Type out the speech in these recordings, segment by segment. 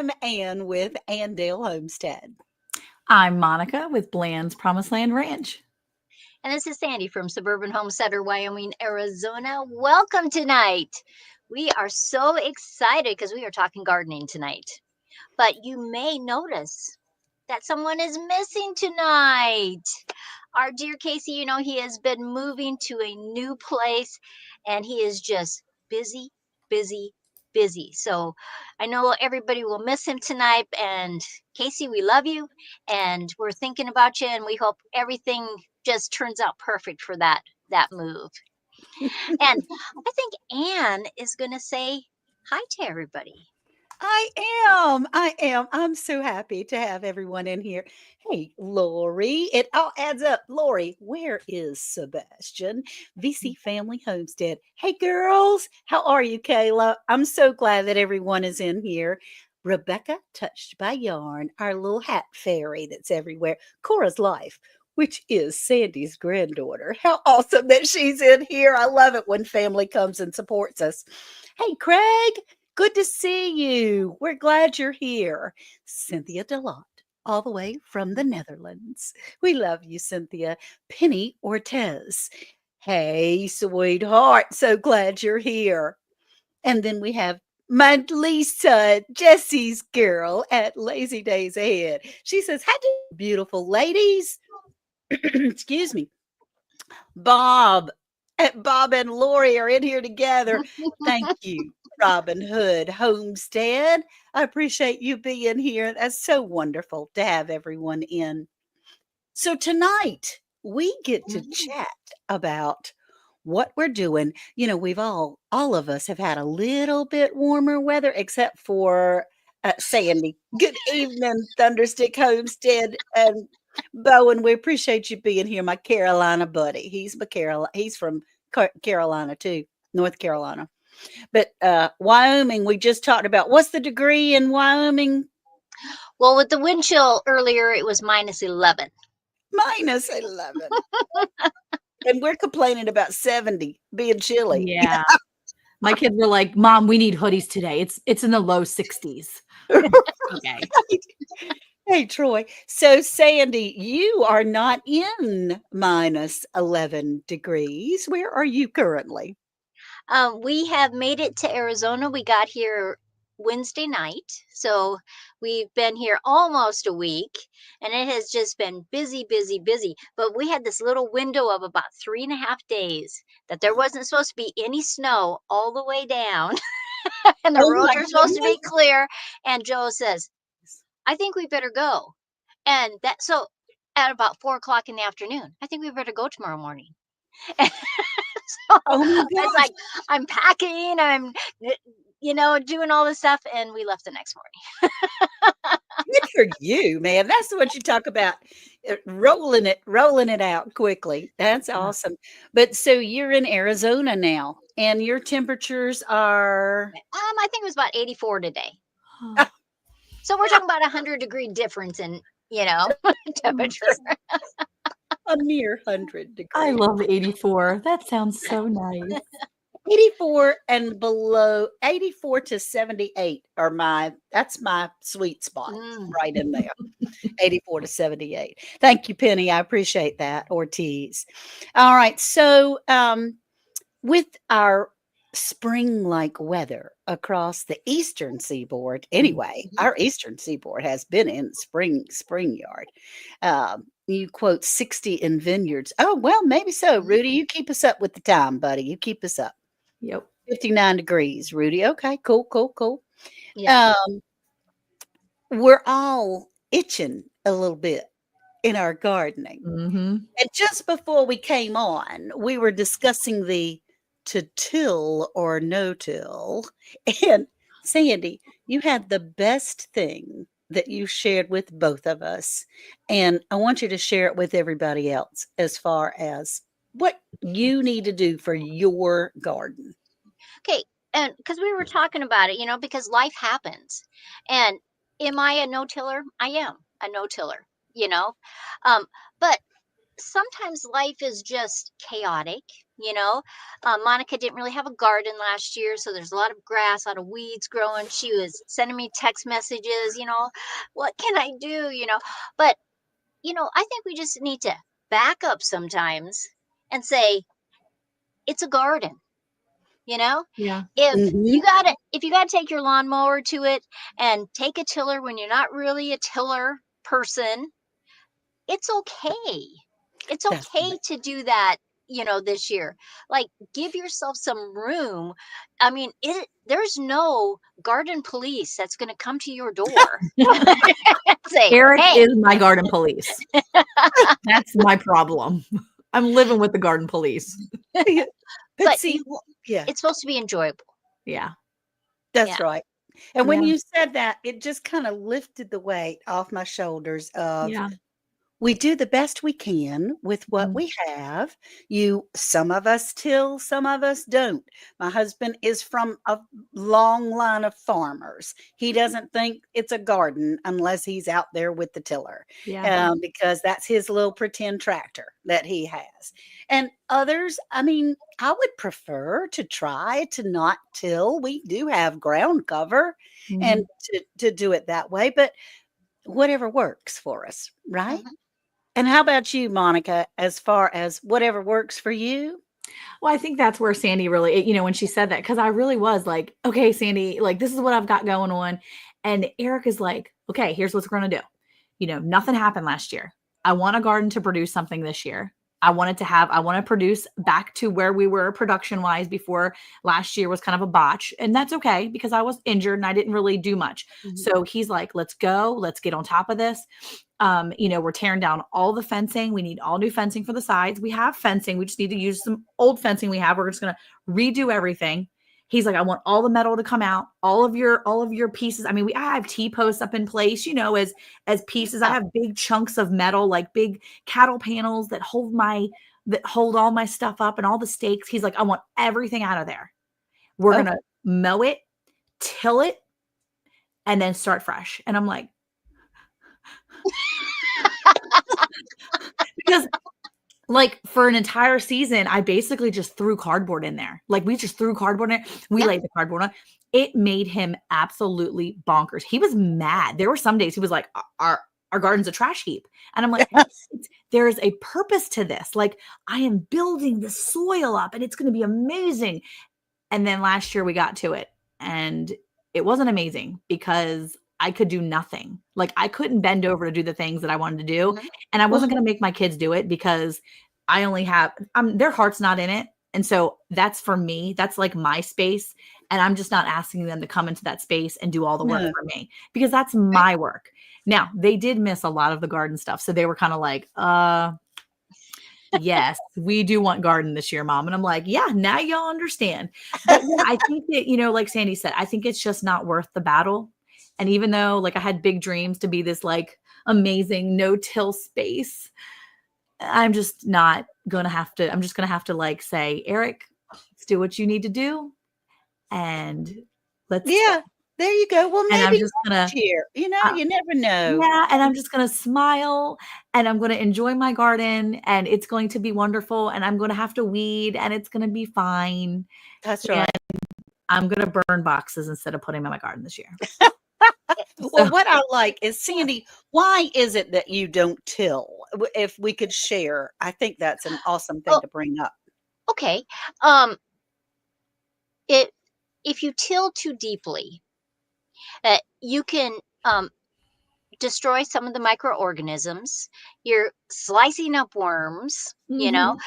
I'm Ann with Andale Homestead. I'm Monica with Bland's Promised Land Ranch. And this is Sandy from Suburban Homesteader, Wyoming, Arizona. Welcome tonight. We are so excited because we are talking gardening tonight. But you may notice that someone is missing tonight. Our dear Casey, he has been moving to a new place and he is just busy, busy, busy. So I know everybody will miss him tonight. And Casey, we love you and we're thinking about you and we hope everything just turns out perfect for that move. And I think Anne is going to say hi to everybody. I am. I'm so happy to have everyone in here. Hey, Lori, it all adds up. Lori, where is Sebastian? VC Family Homestead. Hey, girls, how are you, Kayla? I'm so glad that everyone is in here. Rebecca, Touched by Yarn, our little hat fairy that's everywhere. Cora's Life, which is Sandy's granddaughter. How awesome that she's in here. I love it when family comes and supports us. Hey, Craig. Good to see you. We're glad you're here. Cynthia Delot, all the way from the Netherlands. We love you, Cynthia. Penny Ortez. Hey, sweetheart. So glad you're here. And then we have my Lisa, Jesse's girl at Lazy Days Ahead. She says, "Hi, beautiful ladies." Excuse me. Bob. Bob and Lori are in here together. Thank you, Robin Hood Homestead. I appreciate you being here. That's so wonderful to have everyone in. So tonight we get to chat about what we're doing. We've all of us have had a little bit warmer weather, except for Sandy. Good evening, Thunderstick Homestead and Bowen. We appreciate you being here, my Carolina buddy. He's from Carolina too, North Carolina. But Wyoming, we just talked about. What's the degree in Wyoming? Well, with the wind chill earlier, it was -11. -11. And we're complaining about 70 being chilly. Yeah. My kids were like, "Mom, we need hoodies today. It's in the low 60s." Okay. Hey, Troy. So, Sandy, you are not in -11 degrees. Where are you currently? We have made it to Arizona. We got here Wednesday night. So we've been here almost a week and it has just been busy, busy, busy. But we had this little window of about 3.5 days that there wasn't supposed to be any snow all the way down and the Oh roads my are supposed to be goodness. clear. And Joe says, I think we better go. And so at about 4 o'clock in the afternoon, I think we better go tomorrow morning. So Oh my it's gosh. like I'm packing, I'm doing all this stuff, and we left the next morning. Good for you, man. That's what you talk about. Rolling it out quickly. That's awesome. But so you're in Arizona now, and your temperatures are I think it was about 84 today. So we're talking about 100-degree difference in, temperature. a mere 100 I degrees. love 84. That sounds so nice. 84 and below, 84 to 78 that's my sweet spot right in there. 84 to 78. Thank you, Penny. I appreciate that. Ortiz. All right. So, with our spring-like weather across the eastern seaboard, anyway, our eastern seaboard has been in spring yard. You quote 60 in vineyards. Oh, well, maybe so. Rudy, you keep us up with the time, buddy. You keep us up. Yep. 59 degrees, Rudy. Okay, cool. Yeah. We're all itching a little bit in our gardening. And just before we came on, we were discussing the to till or no till. And Sandy, you had the best thing that you shared with both of us. And I want you to share it with everybody else as far as what you need to do for your garden. Okay. And because we were talking about it, because life happens. And am I a no-tiller? I am a no-tiller, you know. But sometimes life is just chaotic, you know. Monica didn't really have a garden last year, so there's a lot of grass, a lot of weeds growing. She was sending me text messages, what can I do, But, I think we just need to back up sometimes and say, it's a garden. You know, Yeah. Mhm. if you gotta take your lawnmower to it and take a tiller when you're not really a tiller person, it's okay. It's That's okay right. to do that, this year. Like, give yourself some room. I mean, there's no garden police that's going to come to your door and say, Eric "Hey, is my garden police. That's my problem. I'm living with the garden police. Yeah. But but see, yeah, it's supposed to be enjoyable." Yeah. that's Yeah. right. And when Yeah. you said that, it just kind of lifted the weight off my shoulders of Yeah. we do the best we can with what Mhm. we have. Some of us till, some of us don't. My husband is from a long line of farmers. He doesn't think it's a garden unless he's out there with the tiller, Yeah. because that's his little pretend tractor that he has. And others, I mean, I would prefer to try to not till. We do have ground cover and Mhm. to do it that way, but whatever works for us, right? Mhm. And how about you, Monica, as far as whatever works for you? Well, I think that's where Sandy really, when she said that, because I really was like, okay, Sandy, like, this is what I've got going on. And Eric is like, okay, here's what's going to do. Nothing happened last year. I want a garden to produce something this year. I want to produce back to where we were production wise before last year was kind of a botch. And that's okay because I was injured and I didn't really do much. Mhm. So he's like, let's go, let's get on top of this. We're tearing down all the fencing. We need all new fencing for the sides. We have fencing. We just need to use some old fencing we have. We're just going to redo everything. He's like, I want all the metal to come out, all of your pieces. I mean, I have T-posts up in place, as pieces. I Oh, have big chunks of metal, like big cattle panels that hold all my stuff up and all the stakes. He's like, I want everything out of there. We're Oh, gonna mow it, till it, and then start fresh. And I'm like, because like for an entire season, I basically just threw cardboard in there. Like we just threw cardboard in it. We yeah. laid the cardboard on. It made him absolutely bonkers. He was mad. There were some days he was like, our garden's a trash heap. And I'm like, there is a purpose to this. Like I am building the soil up and it's going to be amazing. And then last year we got to it and it wasn't amazing because I could do nothing. Like I couldn't bend over to do the things that I wanted to do. Mhm. And I well, wasn't going to make my kids do it because I only have their heart's not in it. And so that's for me. That's like my space. And I'm just not asking them to come into that space and do all the work no. for me because that's my work. Now, they did miss a lot of the garden stuff. So they were kind of like, yes, we do want garden this year, mom. And I'm like, yeah, now y'all understand. But yeah, I think that, like Sandy said, I think it's just not worth the battle. And even though like I had big dreams to be this like amazing no-till space, I'm just gonna have to like say, Eric, let's do what you need to do. And let's till. Yeah, there you go. Well, And I'm maybe just next gonna year, uh, you never know. yeah, and I'm just gonna smile and I'm gonna enjoy my garden and it's going to be wonderful and I'm gonna have to weed and it's gonna be fine. That's And right. I'm gonna burn boxes instead of putting them in my garden this year. Well, So what I like is, Sandy, why is it that you don't till? If we could share, I think that's an awesome thing Oh, to bring up. okay. Um, it if you till too deeply, you can um destroy some of the microorganisms. You're slicing up worms. mhm.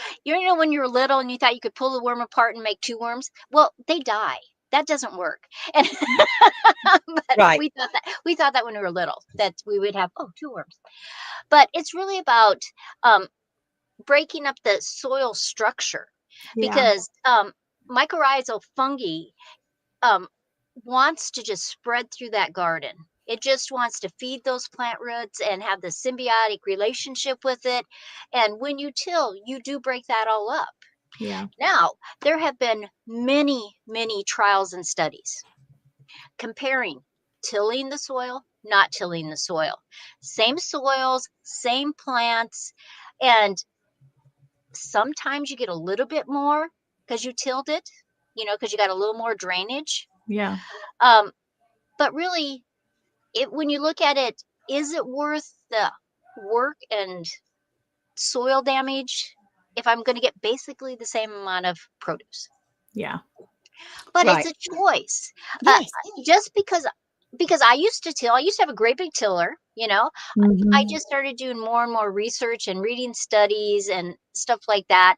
When you were little and you thought you could pull the worm apart and make two worms. Well, they die. That doesn't work. And but Right. we thought that when we were little that we would have two worms. But it's really about um, breaking up the soil structure Yeah. because mycorrhizal fungi um, wants to just spread through that garden. It just wants to feed those plant roots and have the symbiotic relationship with it. And when you till, you do break that all up. Yeah. Now, there have been many, many trials and studies comparing tilling the soil, not tilling the soil. Same soils, same plants. And sometimes you get a little bit more because you tilled it, because you got a little more drainage. Yeah. But really, when you look at it, is it worth the work and soil damage if I'm going to get basically the same amount of produce? Yeah. But Right. it's a choice. Yes. Just because I used to till, I used to have a great big tiller, I Mhm. just started doing more and more research and reading studies and stuff like that.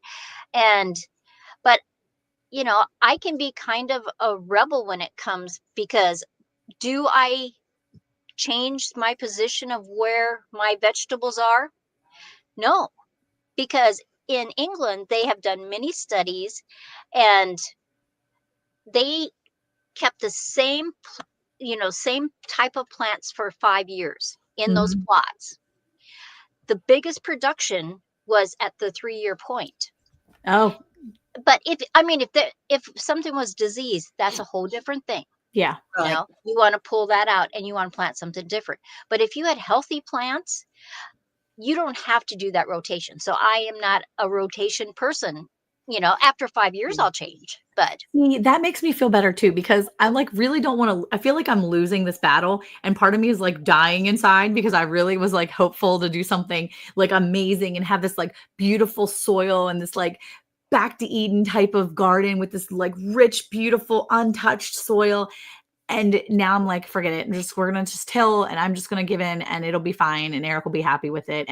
But I can be kind of a rebel when it comes, because do I change my position of where my vegetables are? No, because in England, they have done many studies, and they kept the same type of plants for 5 years in those Mhm. plots. The biggest production was at the 3-year point. Oh, But if something was diseased, that's a whole different thing. yeah. Right. You want to pull that out and you want to plant something different. But if you had healthy plants, you don't have to do that rotation. So I am not a rotation person. After 5 years, I'll change. But See, that makes me feel better too, because I like really don't want to. I feel like I'm losing this battle, and part of me is like dying inside because I really was like hopeful to do something like amazing and have this like beautiful soil and this like back to Eden type of garden with this like rich, beautiful, untouched soil. And now I'm like, forget it. We're gonna just till, and I'm just gonna give in, and it'll be fine, and Eric will be happy with it.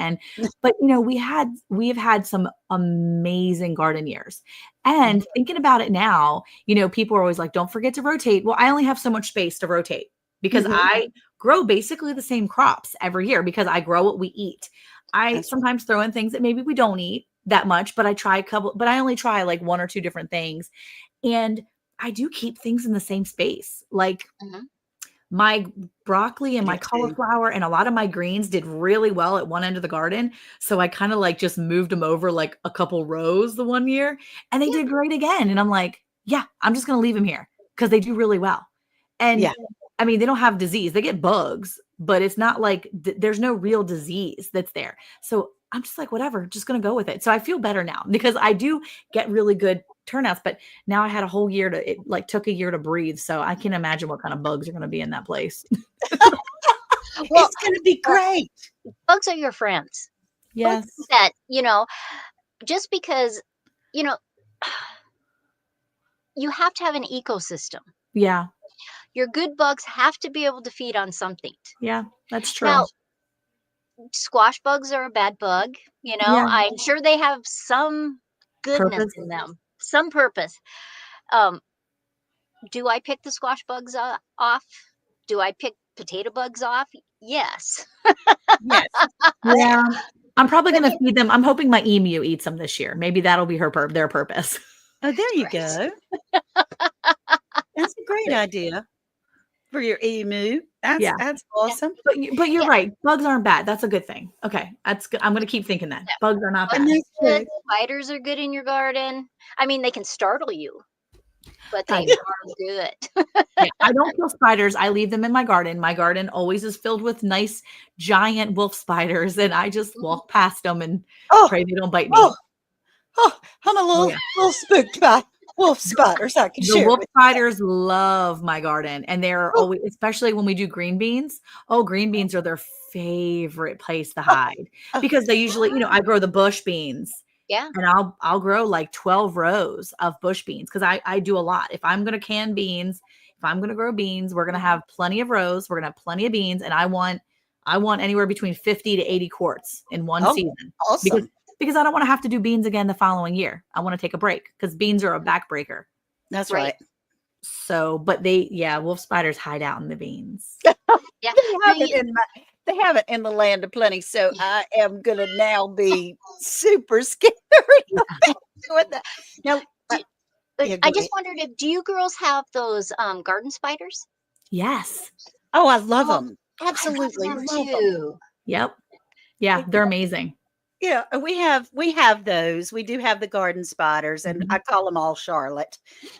But we have had some amazing garden years. And thinking about it now, people are always like, don't forget to rotate. Well, I only have so much space to rotate because Mhm. I grow basically the same crops every year because I grow what we eat. I That's sometimes throw in things that maybe we don't eat that much, but I only try like one or two different things. And I do keep things in the same space. Like Mhm. my broccoli and I do my too. cauliflower and a lot of my greens did really well at one end of the garden. So I kind of like just moved them over like a couple rows the one year and they Yeah. did great again. And I'm like, yeah, I'm just going to leave them here because they do really well. And Yeah. I mean, they don't have disease. They get bugs, but it's not like there's no real disease that's there. So I'm just like, whatever, just going to go with it. So I feel better now because I do get really good turnouts, but now I had a whole year it like took a year to breathe. So I can imagine what kind of bugs are going to be in that place. Well, It's going to be great. bugs are your friends. Yes. That, just because, you know, you have to have an ecosystem. Yeah. Your good bugs have to be able to feed on something. Yeah. That's true. Now, squash bugs are a bad bug. Yeah. I'm sure they have some goodness Purpose. in them, some purpose. Do I pick the squash bugs off? Do I pick potato bugs off? Yes. Yes. Yeah. I'm probably But going to feed them. I'm hoping my emu eats them this year. Maybe that'll be their purpose. Oh, there you Right. go. That's a great idea for your emu. That's Yeah. that's Yeah. awesome. But you're Yeah. right. Bugs aren't bad. That's a good thing. Okay. That's good. I'm going to keep thinking that. Yeah. Bugs are not Bugs bad. That's are good. good. Spiders are good in your garden. I mean, they can startle you, but I they are good. Yeah, I don't kill spiders. I leave them in my garden. My garden always is filled with nice giant wolf spiders, and I just Mhm. walk past them and Oh, pray they don't bite me. oh, oh, I'm a Oh yeah. little spooked by wolf spiders, I can The share wolf with spiders love my garden, and they're you. always, especially when we do green beans. Oh, green beans are their favorite place to Oh, hide oh, because they usually, I grow the bush beans, Yeah. and I'll grow like 12 rows of bush beans because I do a lot. If I'm gonna can beans, if I'm gonna grow beans, we're gonna have plenty of rows, we're gonna have plenty of beans, and I want anywhere between 50 to 80 quarts in one oh, season because awesome. because I don't want to have to do beans again the following year. I want to take a break because beans are a backbreaker. That's Right. right. So, but wolf spiders hide out in the beans. Yeah. They Now have it they have it in the land of plenty. So I am gonna now be super scared about doing that. Now, yeah, I go just ahead. wondered, do you girls have those garden spiders? Yes. Oh, I love Oh, them. I love Absolutely them love them. too. Yep. Yeah, they're amazing. Yeah, we have those. We do have the garden spiders, and Mhm. I call them all Charlotte.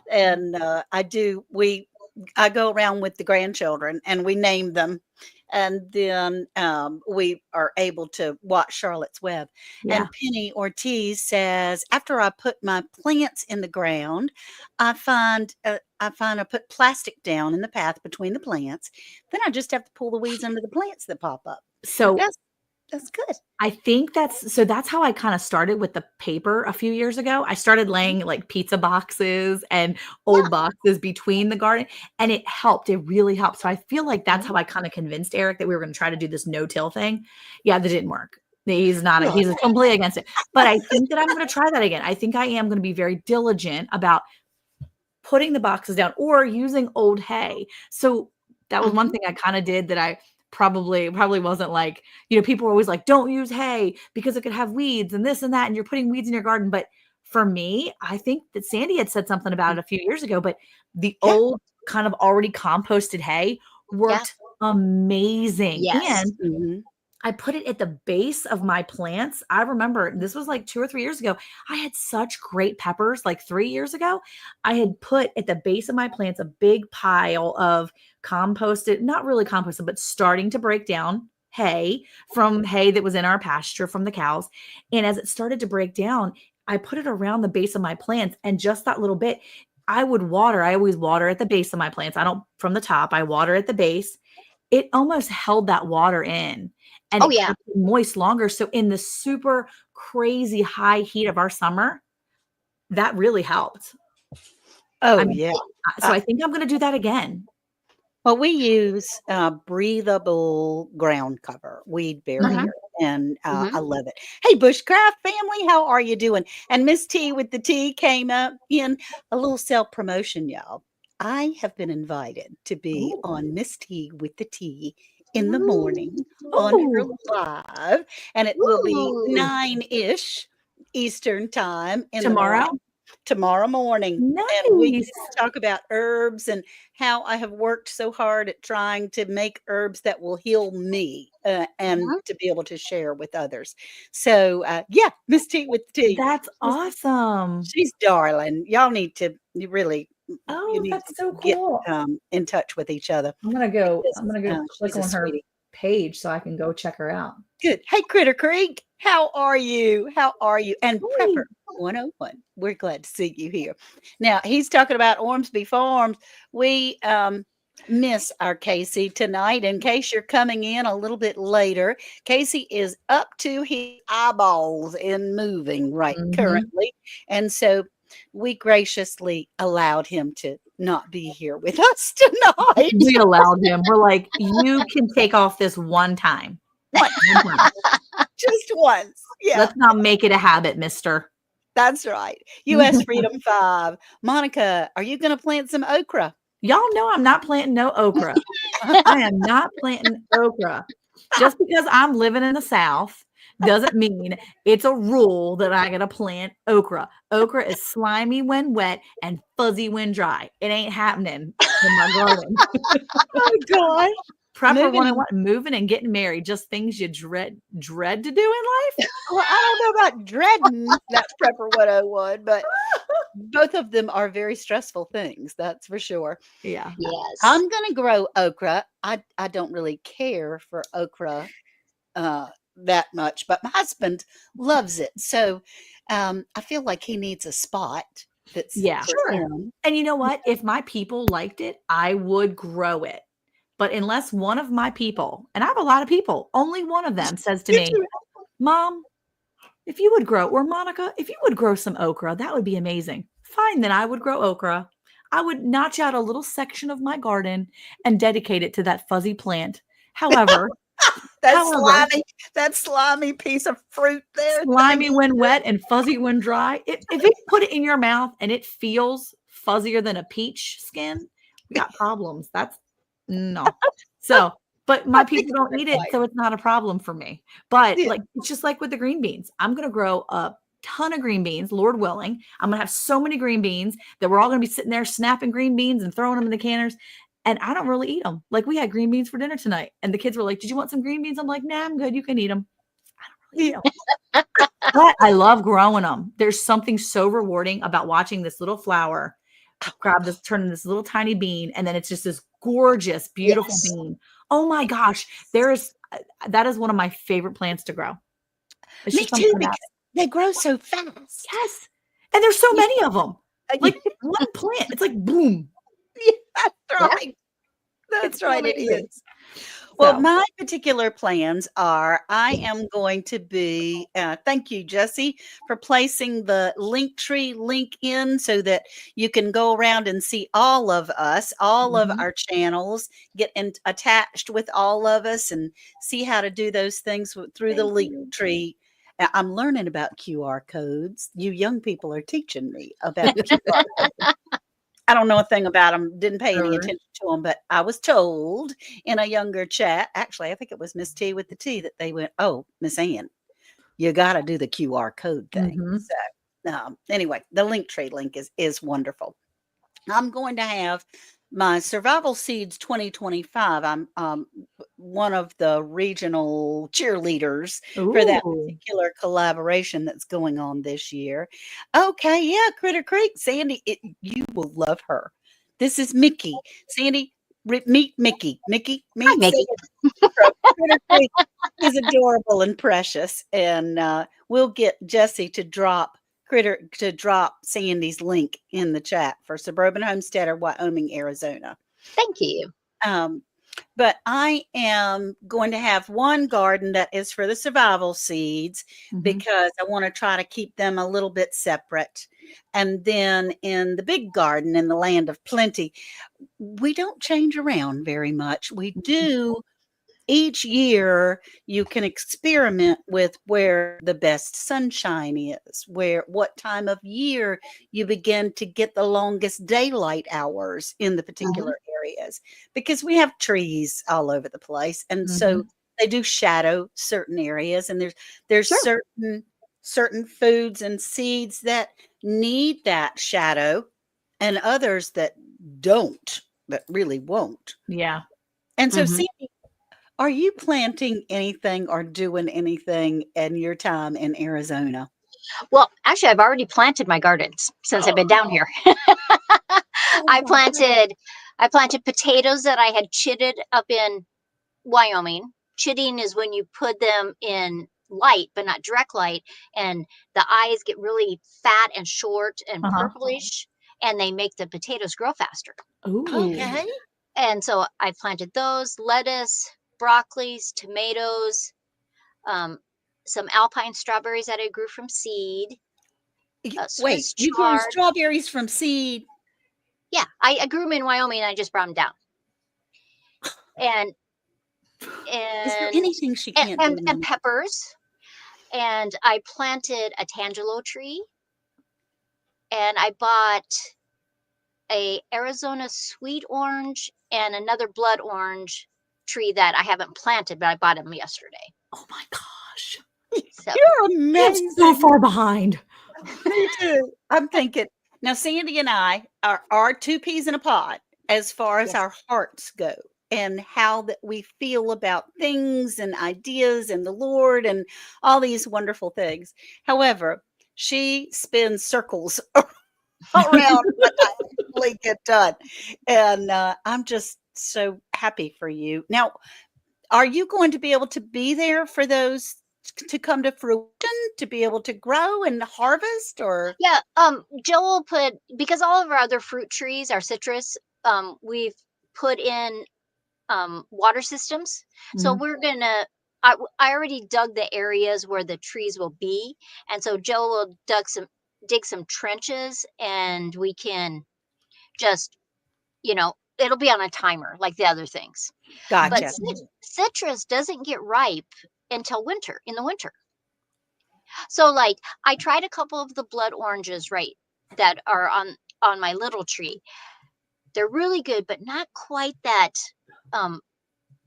And I do. I go around with the grandchildren and we name them. And then we are able to watch Charlotte's Web. Yeah. And Penny Ortiz says, after I put my plants in the ground, I put plastic down in the path between the plants. Then I just have to pull the weeds under the plants that pop up. So That's good. I think that's how I kind of started with the paper a few years ago. I started laying like pizza boxes and old boxes between the garden, and it helped. It really helped. So I feel like that's how I kind of convinced Eric that we were going to try to do this no-till thing. Yeah, that didn't work. He's completely against it. But I think that I'm going to try that again. I think I am going to be very diligent about putting the boxes down or using old hay. So that was one thing I kind of did that I probably wasn't like, people were always like, don't use hay because it could have weeds and this and that, and you're putting weeds in your garden. But for me, I think that Sandy had said something about it a few years ago, but the old kind of already composted hay worked amazing. Yes. And I put it at the base of my plants. I remember this was like 2 or 3 years ago. I had such great peppers like 3 years ago. I had put at the base of my plants a big pile of composted, not really composted, but starting to break down hay from hay that was in our pasture from the cows. And as it started to break down, I put it around the base of my plants, and just that little bit, I would water. I always water at the base of my plants. I don't from the top. I water at the base. It almost held that water in. And it kept it moist longer. So in the super crazy high heat of our summer, that really helped. Oh, yeah. So I think I'm going to do that again. Well, we use breathable ground cover, weed barrier, and I love it. Hey, Bushcraft family, how are you doing? And Miss T with the T came up in a little self-promotion, y'all. I have been invited to be on Miss T with the T in the morning on her live, and it will be 9-ish Eastern time in tomorrow morning. Nice. And we talk about herbs and how I have worked so hard at trying to make herbs that will heal me and to be able to share with others. So Miss T with the T. That's awesome. She's darling. Y'all need to really. That's so cool. Get in touch with each other. I'm gonna go click on her page so I can go check her out. Good. Hey, Critter Creek, how are you? And Prepper 101, we're glad to see you here. Now, he's talking about Ormsby Farms. We miss our Casey tonight. In case you're coming in a little bit later, Casey is up to his eyeballs in moving currently. And so we graciously allowed him to not be here with us tonight. We allowed him. We're like, you can take off this one time. Just once. Yeah. Let's not make it a habit, mister. That's right. U.S. Freedom 5. Monica, are you going to plant some okra? Y'all know I'm not planting no okra. I am not planting okra. Just because I'm living in the South doesn't mean it's a rule that I gotta plant okra. Okra is slimy when wet and fuzzy when dry. It ain't happening in my garden. Oh God. Prepper 101, moving and getting married, just things you dread to do in life. Well, I don't know about dreading that Prepper 101, but both of them are very stressful things, that's for sure. Yeah. Yes. I'm gonna grow okra. I don't really care for okra that much, but my husband loves it. So I feel like he needs a spot that's for him. And you know what? If my people liked it, I would grow it. But unless one of my people, and I have a lot of people, only one of them says to me, Mom, if you would grow, or Monica, if you would grow some okra, that would be amazing. Fine, then I would grow okra. I would notch out a little section of my garden and dedicate it to that fuzzy plant. However, that slimy piece of fruit there. Slimy when wet and fuzzy when dry. If you put it in your mouth and it feels fuzzier than a peach skin, we got problems. That's no. So, but my people don't eat it, so it's not a problem for me. But like it's just like with the green beans. I'm gonna grow a ton of green beans, Lord willing. I'm gonna have so many green beans that we're all gonna be sitting there snapping green beans and throwing them in the canners. And I don't really eat them. Like we had green beans for dinner tonight. And the kids were like, did you want some green beans? I'm like, nah, I'm good. You can eat them. I don't really eat them. But I love growing them. There's something so rewarding about watching this little flower grab this, turn this little tiny bean, and then it's just this gorgeous, beautiful Yes. bean. Oh my gosh. That is one of my favorite plants to grow. It's Me just too, something about because they grow so fast. yes. And there's so Yeah. many of them. Like one plant, it's like boom. Yeah, that's Yeah. right. That's It's right, it amazing. is. Well, So, my particular plans are I am going to be, thank you, Jesse, for placing the Linktree link in so that you can go around and see all of us, all of mhm. our channels, get attached with all of us and see how to do those things through the Thank you. Linktree. I'm learning about QR codes. You young people are teaching me about QR codes. I don't know a thing about them, didn't pay any Sure. attention to them, but I was told in a younger chat, actually, I think it was Miss T with the T, that they went, "Oh, Miss Ann, you got to do the QR code thing." Mhm. So, anyway, the Linktree link is wonderful. I'm going to have my Survival Seeds 2025. I'm one of the regional cheerleaders for that Ooh. particular collaboration that's going on this year. Okay, yeah, Critter Creek, Sandy, you will love her. This is Mickey. Sandy, meet Mickey. Mickey, Hi, meet Mickey. Sandy from Critter Creek. Is adorable and precious, and we'll get Jesse to drop Sandy's link in the chat for Suburban Homesteader, Wyoming, Arizona. Thank you. Um, but I am going to have one garden that is for the survival seeds Mhm. because I want to try to keep them a little bit separate. And then in the big garden in the land of plenty, we don't change around very much. We do each year you can experiment with where the best sunshine is, what time of year you begin to get the longest daylight hours in the Mhm. particular areas, because we have trees all over the place, and so Mhm. they do shadow certain areas, and there's Sure. certain foods and seeds that need that shadow, and others that don't, that really won't. Yeah. And so, Mhm. Sandy, are you planting anything or doing anything in your time in Arizona? Well, actually, I've already planted my gardens since I've been down here. Oh I my God. planted potatoes that I had chitted up in Wyoming. Chitting is when you put them in light, but not direct light, and the eyes get really fat and short and Uh-huh. purplish, and they make the potatoes grow faster. Ooh. Okay. And so I planted those, lettuce, broccolis, tomatoes, um, some alpine strawberries that I grew from seed, Wait, Swiss you grew chard. strawberries from seed? Yeah, I grew them in Wyoming and I just brought them down. And Is there and anything she can't do? and peppers. And I planted a tangelo tree, and I bought a Arizona sweet orange and another blood orange tree that I haven't planted, but I bought them yesterday. Oh my gosh. So You're I'm so amazing. far behind. Me too. I'm thinking now, Sandy and I are two peas in a pod as far as yes, our hearts go, and how that we feel about things and ideas and the Lord and all these wonderful things. However, she spins circles around what I actually get done. And I'm just so happy for you. Now, are you going to be able to be there for those to come to fruition, to be able to grow and harvest, or? yeah. Joel put, because all of our other fruit trees are citrus. We've put in water systems. So Mhm. we're gonna. I already dug the areas where the trees will be, and so Joe will dig some trenches, and we can just, it'll be on a timer like the other things. But Gotcha. citrus doesn't get ripe until winter, in the winter. So like I tried a couple of the blood oranges, right, that are on my little tree. They're really good, but not quite that. Um,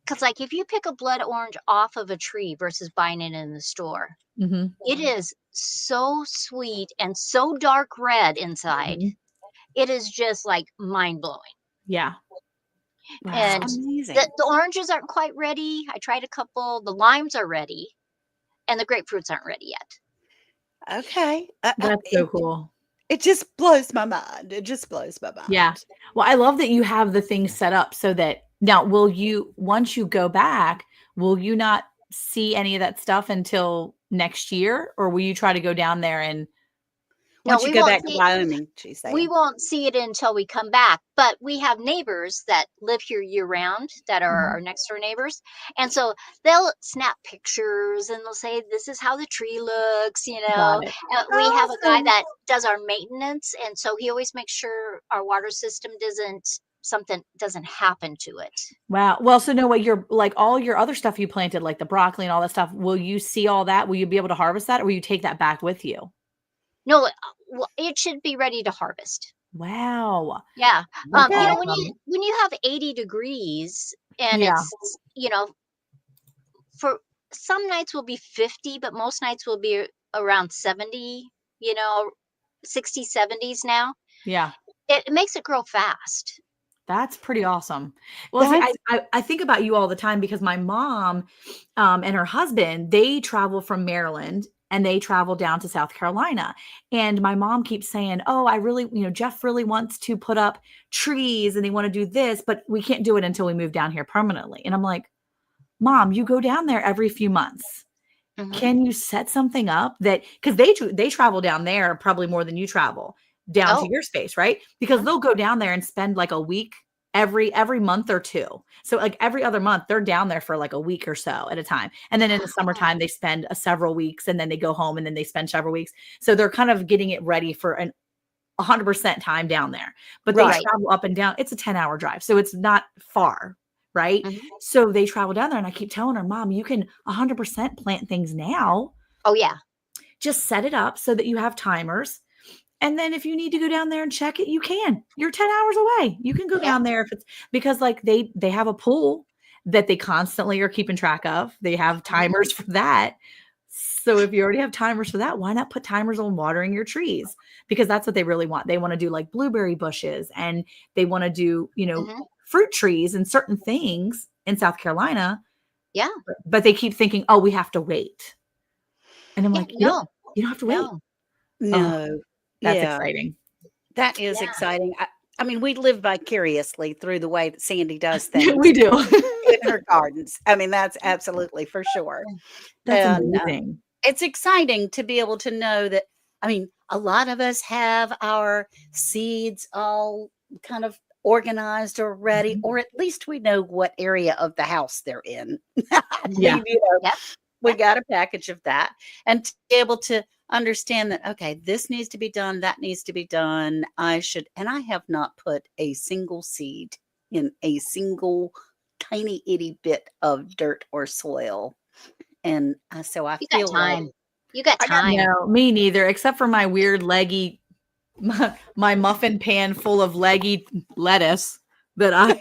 Because, like, if you pick a blood orange off of a tree versus buying it in the store, Mhm. it is so sweet and so dark red inside. Mhm. It is just like mind blowing. Yeah. And Wow. Amazing. the oranges aren't quite ready. I tried a couple. The limes are ready, and the grapefruits aren't ready yet. Okay. That's so cool. It just blows my mind. It just blows my Yeah. mind. Well, I love that you have the things set up so that now will you once you go back, will you not see any of that stuff until next year or will you try to go down there and No, Once you we go won't back to see Wyoming, she's we saying. won't see it until we come back, but we have neighbors that live here year round that are Mhm. our next door neighbors. And so they'll snap pictures and they'll say, "This is how the tree looks," you Got know. it. We have a guy Awesome. that does our maintenance, and so he always makes sure our water system doesn't happen to it. Wow. Well, so no, what you're like all your other stuff you planted, like the broccoli and all that stuff, will you see all that? Will you be able to harvest that or will you take that back with you? No, well, it should be ready to harvest. Wow. Yeah. That's You Okay. know, awesome. when you have 80 degrees and Yeah. it's, you know, for some nights will be 50, but most nights will be around 70, you know, 60, 70s now. Yeah. It makes it grow fast. That's pretty awesome. Well, see, That's I think about you all the time because my mom, and her husband, they travel from Maryland and they travel down to South Carolina. And my mom keeps saying, "Oh, I really, Jeff really wants to put up trees and they want to do this, but we can't do it until we move down here permanently." And I'm like, "Mom, you go down there every few months. Hmm. Can you set something up that because they travel down there probably more than you travel down to Oh, your space, right? Because mhm. they'll go down there and spend like a week every month or two. So like every other month they're down there for like a week or so at a time. And then in the summertime Wow. they spend several weeks and then they go home and then they spend several weeks. So they're kind of getting it ready for an 100% time down there. But they right. Right. travel up and down. It's a 10-hour drive. So it's not far, right? Hmm. So they travel down there and I keep telling her, "Mom, you can 100% plant things now. Oh, yeah. Just set it up so that you have timers. And then if you need to go down there and check it, you can. You're 10 hours away. You can go Yeah. down there if it's because like they have a pool that they constantly are keeping track of. They have Hmm. timers for that. So if you already have timers for that, why not put timers on watering your trees? Because that's what they really want. They want to do like blueberry bushes and they want to do, Hmm. fruit trees and certain things in South Carolina, Yeah. but they keep thinking, "Oh, we have to wait." And I'm Yeah. like, No, you don't have to wait." no. Oh, No. that's Yeah. exciting. That is Yeah. exciting. I mean, we live vicariously through the way that Sandy does things We do. in her gardens. I mean, that's absolutely for sure. That's And amazing. it's exciting to be able to know that. I mean, a lot of us have our seeds all kind of organized or ready, Mhm. or at least we know what area of the house they're in. I Yeah. mean, Yep. we Yep. got a package of that, and to be able to understand that, okay, this needs to be done, that needs to be done. And I have not put a single seed in a single tiny itty bit of dirt or soil. And so I You got feel like time. You got I got time. No, me neither, except for my weird leggy my muffin pan full of leggy lettuce that I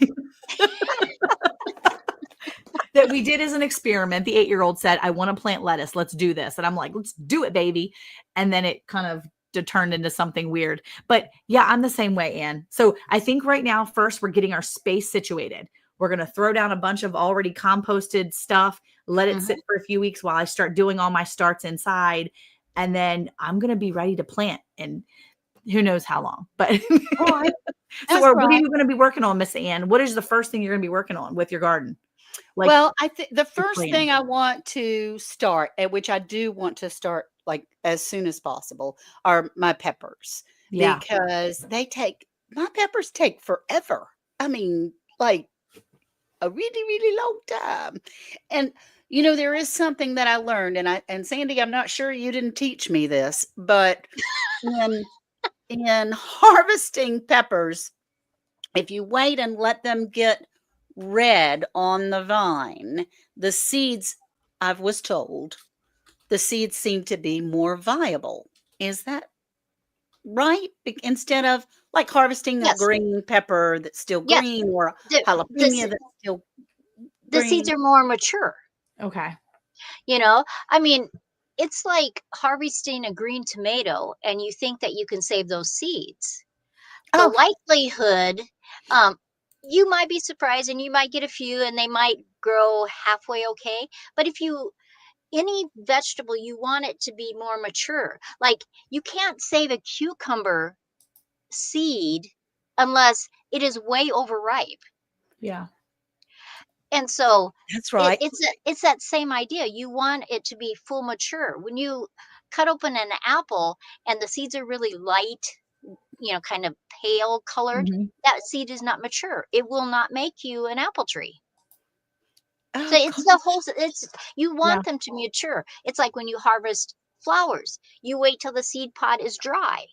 that we did as an experiment. The 8-year-old said, "I want to plant lettuce. Let's do this." And I'm like, "Let's do it, baby." And then it kind of turned into something weird. But yeah, I'm the same way, Anne. So I think right now, first, we're getting our space situated. We're going to throw down a bunch of already composted stuff, let it sit Hmm. for a few weeks while I start doing all my starts inside. And then I'm going to be ready to plant. And who knows how long. But right. so, That's or what are right. you going to be working on, Miss Anne? What is the first thing you're going to be working on with your garden? Like Well, I think the your first plan? thing I want to start, at which I do want to start like as soon as possible, are my peppers Yeah. because my peppers take forever. I mean, like a really, really long time. And there is something that I learned, and Sandy, I'm not sure you didn't teach me this, but in in harvesting peppers, if you wait and let them get red on the vine, the seeds, I was told, the seeds seem to be more viable. Is that right? Instead of like harvesting a Yes. green pepper that's still Yes. green or a The, the, jalapeno se- that's still the seeds green. are more mature. Okay. You know, I mean, it's like harvesting a green tomato and you think that you can save those seeds. The Oh, likelihood, um, you might be surprised and you might get a few and they might grow halfway okay. But if you any vegetable, you want it to be more mature. Like you can't save a cucumber seed unless it is way overripe. Yeah. And so That's right. it's that same idea. You want it to be full mature. When you cut open an apple and the seeds are really light, kind of pale colored, Mhm. that seed is not mature. It will not make you an apple tree. So Oh, it's the whole, it's, you Yeah. want them to mature. It's like when you harvest flowers, you wait till the seed pod is dry.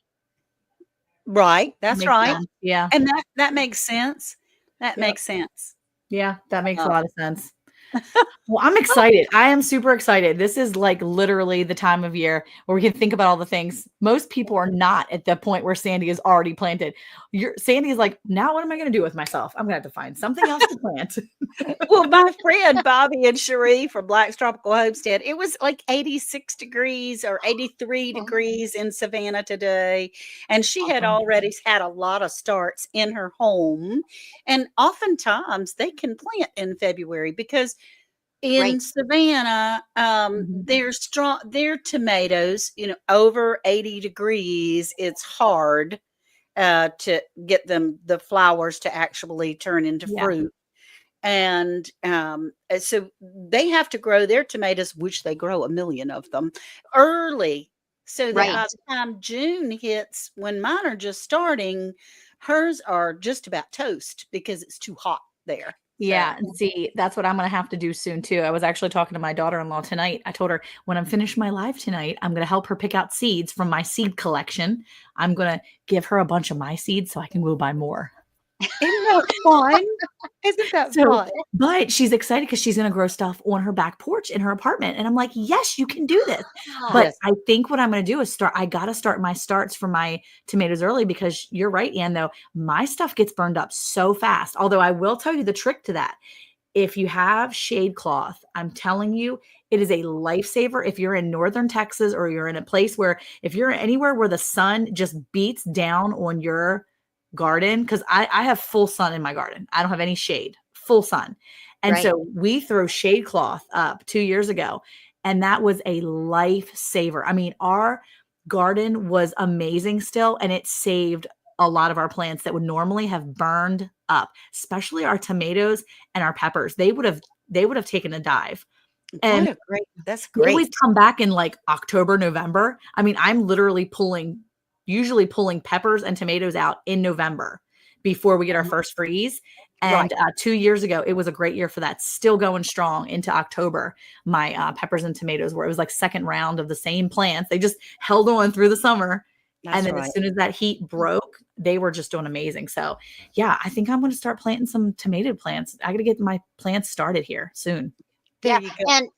right. That's Makes right. sense. Yeah. And that makes sense. That Yep. makes sense. Yeah, that makes a Oh. lot of sense. Well, I'm excited. I am super excited. This is like literally the time of year where we can think about all the things. Most people are not at the point where Sandy is already planted. Sandy is like, now what am I going to do with myself? I'm going to have to find something else to plant. Well, my friend Bobby and Cherie from Black's Tropical Homestead, it was like 86 degrees or 83 Mhm. degrees in Savannah today. And she had Awesome. already had a lot of starts in her home. And oftentimes they can plant in February because in Right. Savannah, Mhm. their tomatoes, over 80 degrees, it's hard to get the flowers to actually turn into Yeah. fruit. And so they have to grow their tomatoes, which they grow a million of them, early, so that by Right. the time June hits, when mine are just starting, hers are just about toast because it's too hot there. Yeah. So And see, that's what I'm going to have to do soon too. I was actually talking to my daughter-in-law tonight. I told her when I'm finished my live tonight, I'm going to help her pick out seeds from my seed collection. I'm going to give her a bunch of my seeds so I can go buy more. isn't that fun? Isn't that So, fun? but she's excited because she's going to grow stuff on her back porch in her apartment. And I'm like, yes, you can do this. But Yes. I think what I'm going to do is I got to start my starts for my tomatoes early because you're right, Ann, though. My stuff gets burned up so fast. Although I will tell you the trick to that. If you have shade cloth, I'm telling you, it is a lifesaver if you're in northern Texas or you're in a place where if you're anywhere where the sun just beats down on your garden, because I have full sun in my garden. I don't have any shade, full sun. And Right. so we throw shade cloth up 2 years ago, and that was a lifesaver. I mean, our garden was amazing still, and it saved a lot of our plants that would normally have burned up, especially our tomatoes and our peppers. They would have taken a dive. And That's they always great. come back in like October, November. I mean, I'm literally usually pulling peppers and tomatoes out in November before we get our first freeze. And Right. 2 years ago, it was a great year for that. Still going strong into October. My peppers and tomatoes, where it was like second round of the same plants. They just held on through the summer. And That's then right. as soon as that heat broke, they were just doing amazing. So yeah, I think I'm going to start planting some tomato plants. I got to get my plants started here soon. There Yeah. you go.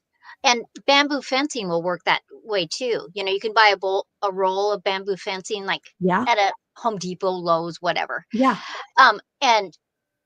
And bamboo fencing will work that way too. You can buy a roll of bamboo fencing like Yeah. at a Home Depot, Lowe's, whatever. Yeah. And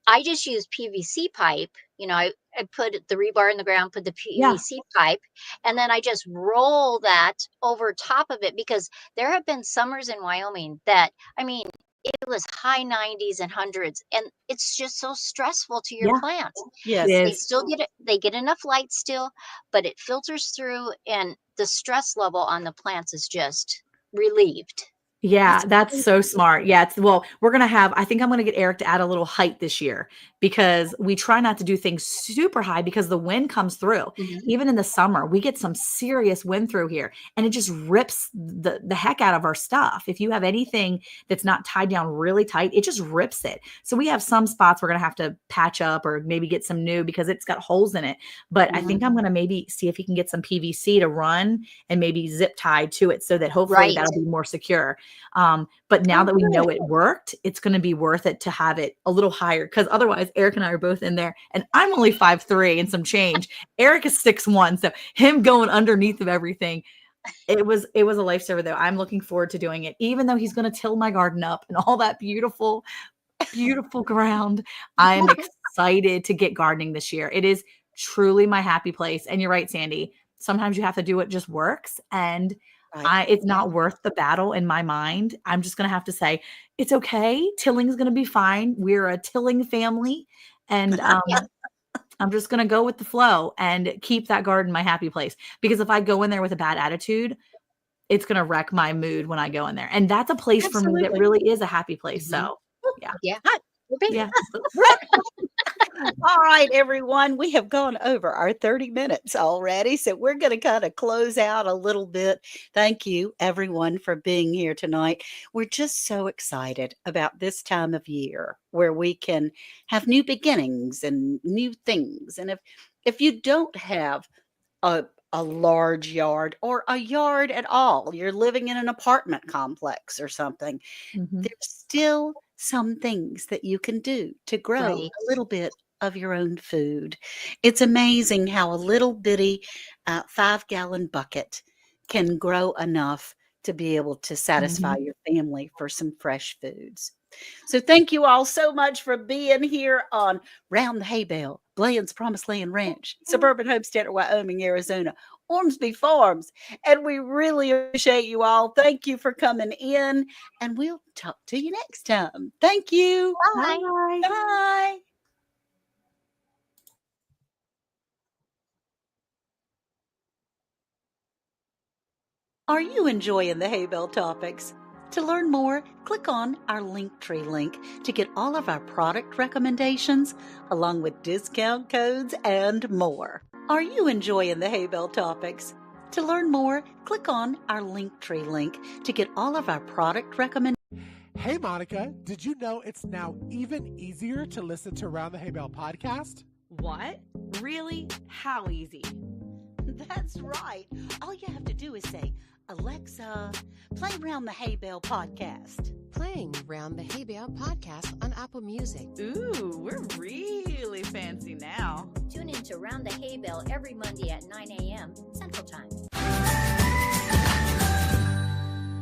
I just use PVC pipe. I put the rebar in the ground, put the Yeah. PVC pipe, and then I just roll that over top of it because there have been summers in Wyoming that, I mean, it was high 90s and hundreds, and it's just so stressful to your Yeah. plants. Yes. It They is. still get it, they get enough light still, but it filters through, and the stress level on the plants is just relieved. Yeah, that's That's so smart. Yeah, we're gonna I think I'm gonna get Eric to add a little height this year because we try not to do things super high because the wind comes through. Mhm. Even in the summer, we get some serious wind through here and it just rips the heck out of our stuff. If you have anything that's not tied down really tight, it just rips it. So we have some spots we're gonna have to patch up or maybe get some new because it's got holes in it. But I Mhm. think I'm gonna maybe see if you can get some PVC to run and maybe zip tied to it so that hopefully Right. that'll be more secure. But now Oh, that we know good. it worked, it's going to be worth it to have it a little higher because otherwise Eric and I are both in there and I'm only 5'3" and some change. Eric is 6'1", so him going underneath of everything, it was a lifesaver though. I'm looking forward to doing it, even though he's going to till my garden up and all that beautiful, beautiful ground. I'm excited to get gardening this year. It is truly my happy place. And you're right, Sandy. Sometimes you have to do what just works. And Right. it's not worth the battle in my mind. I'm just going to have to say, it's okay. Tilling is going to be fine. We're a tilling family. And Yeah. I'm just going to go with the flow and keep that garden my happy place. Because if I go in there with a bad attitude, it's going to wreck my mood when I go in there. And that's a place for me that Absolutely. really is a happy place. Mhm. So, yeah. Yeah. Hi. We're big. Yeah. All right, everyone, we have gone over our 30 minutes already, so we're going to kind of close out a little bit. Thank you, everyone, for being here tonight. We're just so excited about this time of year where we can have new beginnings and new things. And if you don't have a large yard or a yard at all, you're living in an apartment complex or something, Mhm. there's still some things that you can do to grow Right. a little bit of your own food. It's amazing how a little bitty 5-gallon bucket can grow enough to be able to satisfy your family for some fresh foods. So thank you all so much for being here on Round the Hay Bale, Bland's Promised Land Ranch, Suburban Homestead, Wyoming, Arizona, Ormsby Farms. And we really appreciate you all. Thank you for coming in, and we'll talk to you next time. Thank you. Bye. Bye. Bye. Are you enjoying the Hay Bale Topics? To learn more, click on our Linktree link to get all of our product recommendations, along with discount codes and more. Are you enjoying the Hay Bale Topics? To learn more, click on our Linktree link to get all of our product recommendations. Hey, Monica, did you know it's now even easier to listen to Round the Hay Bale podcast? What? Really? How easy? That's right. All you have to do is say, Alexa, play Round the Hay Bale podcast. Playing Round the Hay Bale podcast on Apple Music. Ooh, we're really fancy now. Tune in to Round the Hay Bale every Monday at 9 a.m. Central Time.